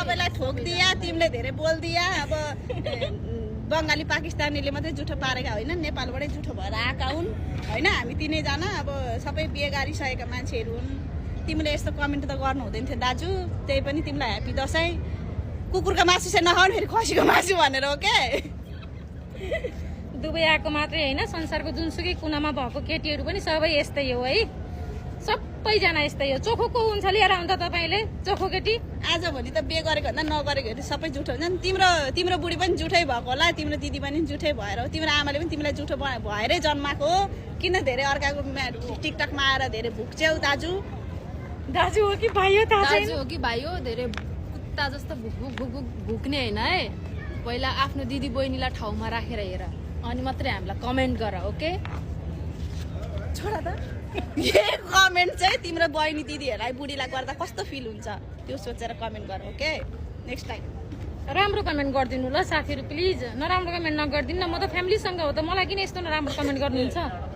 सबैलाई ठोक्दिया तिमीले धेरै बोल्दिया अब बङ्गाली पाकिस्तानीले मात्रै जुठो पारेका होइन नेपालबाटै जुठो भएर आएका हुन् होइन हामी तिनैजना अब सबै बिहे गरिसकेका मान्छेहरू हुन् तिमीले यस्तो कमेन्ट त गर्नु हुँदैन थियो दाजु त्यही पनि तिमीलाई ह्याप्पी दसैँ कुकुरको मासु चाहिँ नखाउनु फेरि खसीको मासु भनेर हो के दुबई आएको मात्रै होइन संसारको जुनसुकै कुनामा भएको केटीहरू पनि सबै यस्तै हो है सबैजना यस्तै हो चोखो को हुन्छ लिएर आउँदा तपाईँले चोखो केटी आजभोलि त बिहे गरेको भन्दा नगरेको सबै जुठो हुन्छ नि तिम्रो बुढी पनि जुठै भएको होला तिम्रो दिदी पनि जुठै भएर हो तिम्रो आमाले पनि तिमीलाई जुठो भएरै जन्माएको हो किन धेरै अर्काको टिकटकमा आएर धेरै भुक्छौ दाजु हो कि भाइ हो दाजु हो कि भाइ हो धेरै कुत्ता जस्तो भुक्ने होइन है पहिला आफ्नो दिदी बहिनीलाई ठाउँमा राखेर हेर अनि मात्रै हामीलाई कमेन्ट गर ओके छोडा त यही कमेन्ट चाहिँ तिम्रो बहिनी दिदीहरूलाई बुढीलाई गर्दा कस्तो फिल हुन्छ त्यो सोचेर कमेन्ट गर ओके नेक्स्ट टाइम राम्रो कमेन्ट गरिदिनु ल साथीहरू प्लिज नराम्रो कमेन्ट नगरिदिनु न म त फ्यामिलीसँग हो त मलाई किन यस्तो नराम्रो कमेन्ट गर्नुहुन्छ